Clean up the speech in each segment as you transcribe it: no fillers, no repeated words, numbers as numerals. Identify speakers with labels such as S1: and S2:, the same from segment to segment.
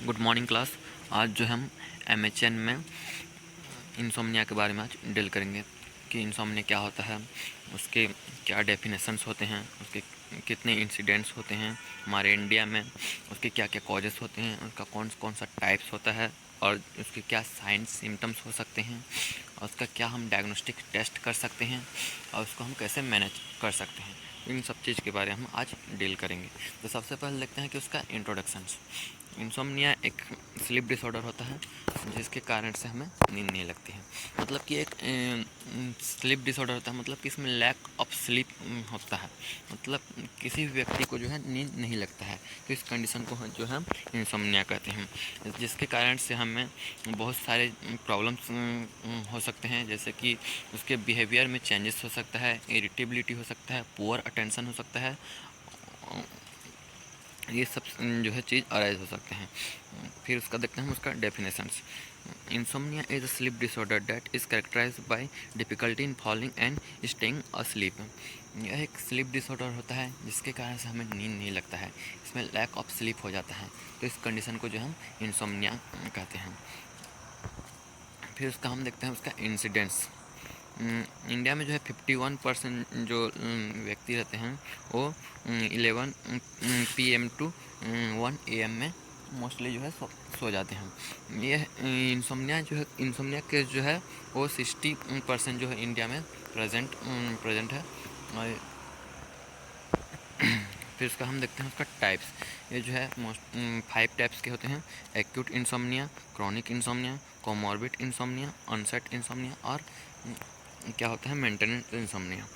S1: Good morning class. आज जो हम एमएचएन में इंसोम्निया के बारे में आज डील करेंगे कि इंसोम्निया क्या होता है, उसके क्या डेफिनेशंस होते हैं, उसके कितने इंसिडेंट्स होते हैं हमारे इंडिया में, उसके क्या क्या कॉजेस होते हैं, उसका कौन कौन सा टाइप्स होता है और उसके क्या साइंस सिम्टम्स हो सकते हैं और उसका क्या हम डायग्नोस्टिक टेस्ट कर सकते हैं और उसको हम कैसे मैनेज कर सकते हैं। इन सब चीज़ के बारे में हम आज डील करेंगे। तो सबसे पहले देखते हैं कि उसका इंट्रोडक्शंस। इंसोम्निया एक स्लीप डिसऑर्डर होता है जिसके कारण से हमें नींद नहीं लगती है। मतलब कि एक स्लीप डिसऑर्डर होता है, मतलब कि इसमें लैक ऑफ स्लीप होता है, मतलब किसी भी व्यक्ति को जो है नींद नहीं लगता है। तो इस कंडीशन को जो है इंसोम्निया कहते हैं, जिसके कारण से हमें बहुत सारे प्रॉब्लम्स हो सकते हैं, जैसे कि उसके बिहेवियर में चेंजेस हो सकता है, इरिटेबिलिटी हो सकता है, पुअर अटेंशन हो सकता है, ये सब जो है चीज़ अराइज हो सकते हैं। फिर उसका देखते हैं हम उसका definitions. Insomnia is a sleep disorder that is characterize by difficulty in falling and staying asleep. यह एक स्लीप डिसऑर्डर होता है जिसके कारण से हमें नींद नहीं लगता है, इसमें लैक ऑफ स्लीप हो जाता है। तो इस कंडीशन को जो हम इंसोम्निया कहते हैं। फिर उसका हम देखते हैं उसका इंसिडेंस। इंडिया में जो है 51% जो व्यक्ति रहते हैं वो 11 PM टू 1 AM में मोस्टली जो है सो जाते हैं। ये इंसोम्निया केस जो है वो 60% जो है इंडिया में प्रेजेंट है। और फिर उसका हम देखते हैं उसका टाइप्स। ये जो है मोस्ट 5 टाइप्स के होते हैं: acute insomnia, chronic insomnia, comorbid insomnia, onset insomnia और क्या होता है मेंटेनेंस इंसोम्निया।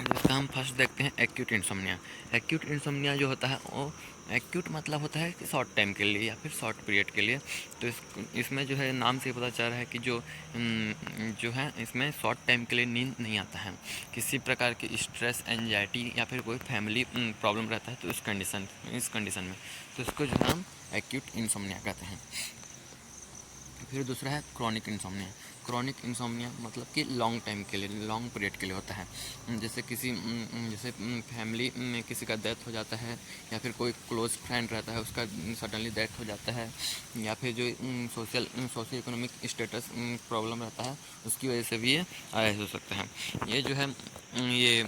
S1: जिसका हम फर्स्ट देखते हैं एक्यूट इंसोम्निया। एक्यूट इंसोम्निया जो होता है वो एक्यूट मतलब होता है कि शॉर्ट टाइम के लिए या फिर शॉर्ट पीरियड के लिए। तो इसमें जो है नाम से पता चल रहा है कि जो है इसमें शॉर्ट टाइम के लिए नींद नहीं आता है। किसी प्रकार की स्ट्रेस, एंजाइटी या फिर कोई फैमिली प्रॉब्लम रहता है तो इस कंडीशन में तो इसको जो है हम एक्यूट इंसोम्निया कहते हैं। फिर दूसरा है क्रॉनिक इंसोम्निया। क्रॉनिक इंसोम्निया मतलब कि लॉन्ग टाइम के लिए, लॉन्ग पीरियड के लिए होता है। जैसे फैमिली में किसी का डेथ हो जाता है या फिर कोई क्लोज फ्रेंड रहता है उसका सडनली डेथ हो जाता है, या फिर जो सोशल इकोनॉमिक स्टेटस प्रॉब्लम रहता है उसकी वजह से भी ये अराइज हो सकता है। ये जो है ये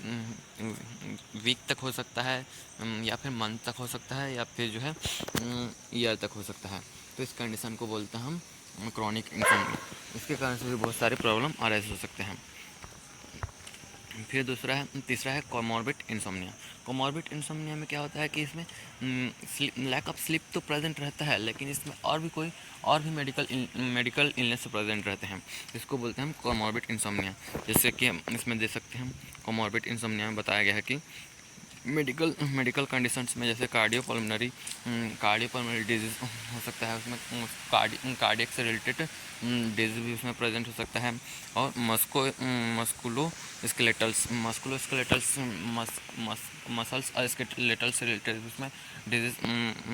S1: वीक तक हो सकता है, या फिर मंथ तक हो सकता है, या फिर जो है ईयर तक हो सकता है। तो इस कंडीशन को बोलते हैं हम क्रॉनिक इंसोम्निया। इसके कारण से भी बहुत सारे प्रॉब्लम अराइज हो सकते हैं। फिर तीसरा है कोमॉर्बिड इंसोम्निया। कोमॉर्बिड इंसोम्निया में क्या होता है कि इसमें लैक ऑफ स्लीप तो प्रेजेंट रहता है, लेकिन इसमें और भी मेडिकल इलनेस प्रेजेंट रहते हैं। इसको बोलते हैं हम कोमॉर्बिड इंसोम्निया। जैसे कि हम इसमें दे सकते हैं, कोमॉर्बिड इंसोम्निया में बताया गया है कि मेडिकल कंडीशंस में जैसे कार्डियोपल्मोनरी डिजीज़ हो सकता है, उसमें कार्डियक से रिलेटेड डिजीज भी उसमें प्रेजेंट हो सकता है। और मस्कुलोस्केलेटल्स मसल्स और स्केलेटल से रिलेटेड उसमें डिजीज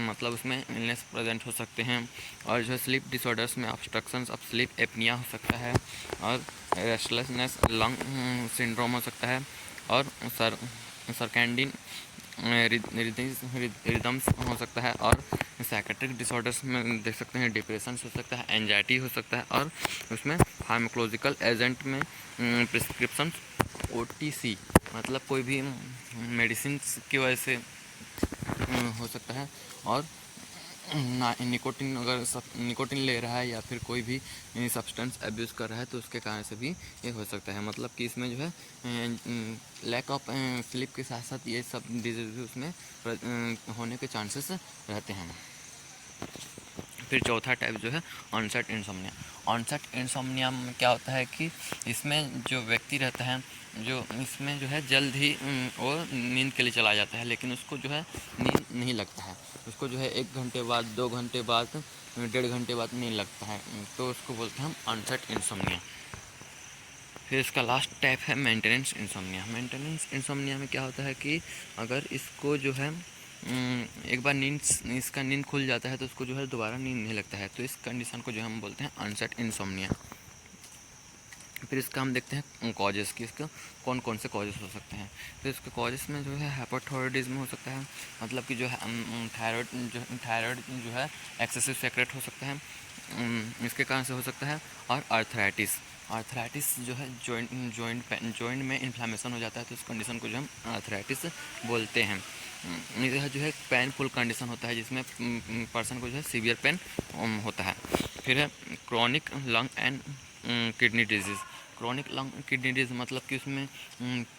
S1: मतलब उसमें इलनेस प्रेजेंट हो सकते हैं। और जो स्लीप डिसऑर्डर्स में ऑब्स्ट्रक्शंस ऑफ स्लीप एपनिया हो सकता है, और रेस्टलेसनेस लंग सिंड्रोम हो सकता है, और सर्कैंडिन रिदम्स हो सकता है। और साइकेट्रिक डिसऑर्डर्स में देख सकते हैं डिप्रेशन हो सकता है, एंजाइटी हो सकता है, और उसमें फार्माकोलॉजिकल एजेंट में प्रिस्क्रिप्शन OTC मतलब कोई भी मेडिसिन की वजह से हो सकता है। और निकोटिन अगर निकोटिन ले रहा है या फिर कोई भी सब्सटेंस अब्यूज़ कर रहा है तो उसके कारण से भी ये हो सकता है। मतलब कि इसमें जो है लैक ऑफ स्लीप के साथ साथ ये सब डिजीज भी उसमें होने के चांसेस रहते हैं। फिर चौथा टाइप जो है ऑनसेट इंसोम्निया। ऑनसेट इंसोम्निया में क्या होता है कि इसमें जो व्यक्ति रहता है जो इसमें जो है जल्द ही वो नींद के लिए चला जाता है, लेकिन उसको जो है नींद नहीं लगता है। उसको जो है 1 घंटे बाद, 2 घंटे बाद, 1.5 घंटे बाद नींद लगता है, तो उसको बोलते हैं हम ऑनसेट इंसोम्निया। फिर इसका लास्ट टाइप है मेंटेनेंस इंसोम्निया। मेंटेनेंस इंसोम्निया में क्या होता है कि अगर इसको जो है एक बार इसका नींद खुल जाता है तो उसको जो है दोबारा नींद नहीं लगता है, तो इस कंडीशन को जो हम बोलते हैं ऑनसेट इंसोम्निया। फिर इसका हम देखते हैं कॉजेज़ की, इसका कौन कौन से कॉजेज़ हो सकते हैं। तो इसके कॉजेज़ में जो है हाइपोथायरॉयडिज्म हो सकता है, मतलब कि जो है थायराइड जो है एक्सेसिव सेक्रेट हो सकता है, इसके कारण से हो सकता है। और आर्थराइटिस जो है जॉइंट में इन्फ्लामेशन हो जाता है, तो इस कंडीशन को जो हम आर्थराइटिस बोलते हैं। यह जो है पेनफुल कंडीशन होता है, जिसमें पर्सन को जो है सीवियर पेन होता है। फिर है chronic lung and kidney disease. Chronic lung kidney disease मतलब कि उसमें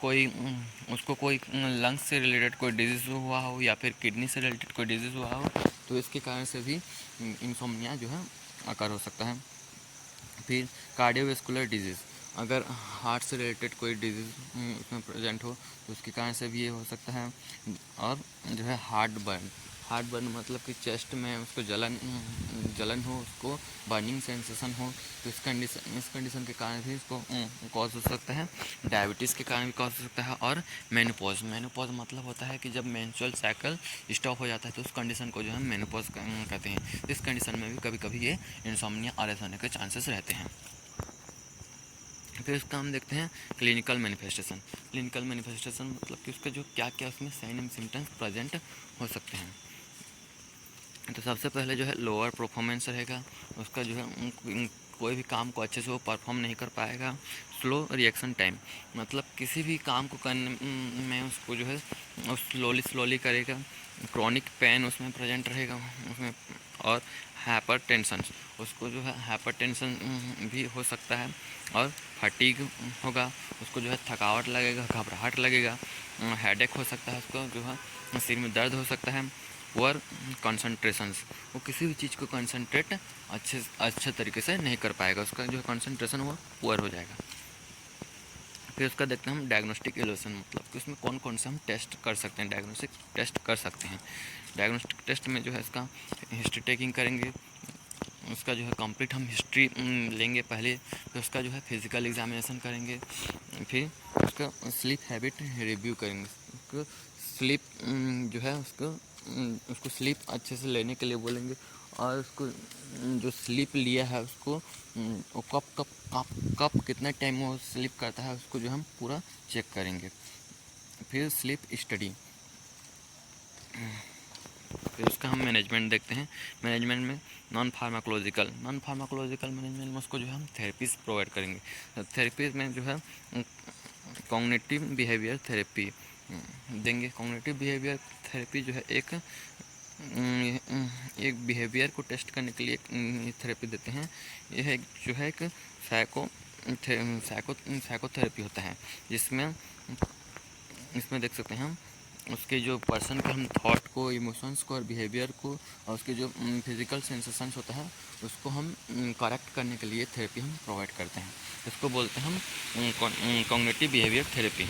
S1: कोई उसको कोई लंग्स से रिलेटेड कोई डिजीज़ हुआ हो या फिर किडनी से रिलेटेड कोई डिजीज़ हुआ हो, तो इसके कारण से भी इंसोम्निया जो है अकर हो सकता है। फिर कार्डियोवैस्कुलर डिजीज़, अगर हार्ट से रिलेटेड कोई डिजीज़ उसमें प्रेजेंट हो तो उसके कारण से भी ये हो सकता है। और जो है हार्ट बर्न मतलब कि चेस्ट में उसको जलन हो, उसको बर्निंग सेंसेशन हो, तो इस कंडीशन के कारण भी इसको कॉज हो सकता है। डायबिटीज़ के कारण भी कॉज हो सकता है। और मेनोपॉज मतलब होता है कि जब मेंस्ट्रुअल साइकिल स्टॉप हो जाता है, तो उस कंडीशन को जो है मेनोपॉज कहते हैं। इस कंडीशन में भी कभी कभी ये इंसोम्निया आरएस होने के चांसेस रहते हैं। फिर इसका हम देखते हैं क्लिनिकल मैनिफेस्टेशन मतलब कि उसका जो क्या क्या उसमें साइन एंड सिम्टम्स प्रेजेंट हो सकते हैं। तो सबसे पहले जो है लोअर परफॉर्मेंस रहेगा, उसका जो है कोई भी काम को अच्छे से वो परफॉर्म नहीं कर पाएगा। स्लो रिएक्शन टाइम, मतलब किसी भी काम को करने में उसको जो है वो स्लोली करेगा। क्रॉनिक पेन उसमें प्रेजेंट रहेगा उसमें। और हाइपरटेंशन, उसको जो है हाइपरटेंशन भी हो सकता है। और फटीग होगा, उसको जो है थकावट लगेगा, घबराहट लगेगा, हेडेक हो सकता है, उसको जो है सिर में दर्द हो सकता है। पुअर कंसंट्रेशंस, वो किसी भी चीज़ को कंसंट्रेट अच्छे तरीके से नहीं कर पाएगा, उसका जो कंसंट्रेशन वो पुअर हो जाएगा। फिर उसका देखते हैं हम डायग्नोस्टिक इवैल्यूएशन, मतलब कि उसमें कौन कौन से हम टेस्ट कर सकते हैं, डायग्नोस्टिक टेस्ट कर सकते हैं। डायग्नोस्टिक टेस्ट में जो है इसका हिस्ट्री टेकिंग करेंगे, उसका जो है कंप्लीट हम हिस्ट्री लेंगे पहले, फिर उसका जो है फिज़िकल एग्जामिनेशन करेंगे, फिर उसका स्लीप हैबिट रिव्यू करेंगे, उसको स्लीप जो है उसको स्लीप अच्छे से लेने के लिए बोलेंगे। और उसको जो स्लीप लिया है उसको वो कब कितना टाइम वो स्लीप करता है, उसको जो हम पूरा चेक करेंगे। फिर स्लीप स्टडी, फिर उसका हम मैनेजमेंट देखते हैं। मैनेजमेंट में नॉन फार्माकोलॉजिकल मैनेजमेंट में उसको जो है हम थेरेपीज प्रोवाइड करेंगे। थेरेपीज में जो है कॉग्निटिव बिहेवियर थेरेपी देंगे। कॉग्निटिव बिहेवियर थेरेपी जो है एक बिहेवियर को टेस्ट करने के लिए एक थेरेपी देते हैं। यह जो है एक साइकोथेरेपी होता है, जिसमें इसमें देख सकते हैं हम उसके जो पर्सन के हम थॉट को, इमोशंस को और बिहेवियर को और उसके जो फिज़िकल सेंसेशंस होता है उसको हम करेक्ट करने के लिए थेरेपी हम प्रोवाइड करते हैं। इसको बोलते हैं हम कॉग्निटिव बिहेवियर थेरेपी।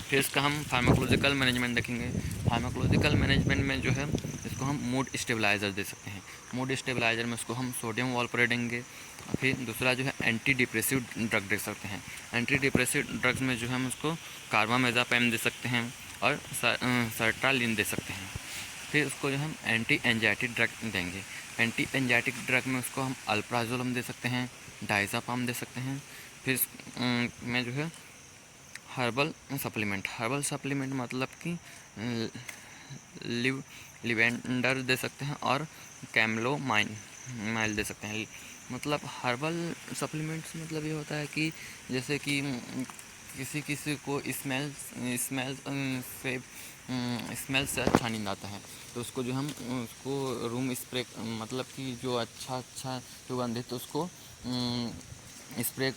S1: फिर इसका हम फार्माकोलॉजिकल मैनेजमेंट देखेंगे। फार्माकोलॉजिकल मैनेजमेंट में जो है इसको हम मूड स्टेबलाइज़र दे सकते हैं। मूड स्टेबलाइज़र में उसको हम सोडियम वॉलप्रोरेट देंगे। फिर दूसरा जो है एंटी डिप्रेसिव ड्रग दे सकते हैं। एंटी डिप्रेसिव ड्रग्स में जो है हम उसको कार्बामेज़ापेम दे सकते हैं और सर्ट्रालिन दे सकते हैं। फिर उसको जो हम एंटी एंजाइटी ड्रग देंगे। एंटी एंजाइटिक ड्रग में उसको हम अल्प्राजोलम दे सकते हैं, डायज़ापाम दे सकते हैं। फिर में जो है हर्बल सप्लीमेंट मतलब कि लिवेंडर दे सकते हैं और कैमलोमाइल दे सकते हैं। मतलब हर्बल सप्लीमेंट्स मतलब ये होता है कि जैसे कि किसी को स्मेल से अच्छा नींद आता है, तो उसको जो हम उसको रूम स्प्रे मतलब कि जो अच्छा सुगंधित उसको स्प्रे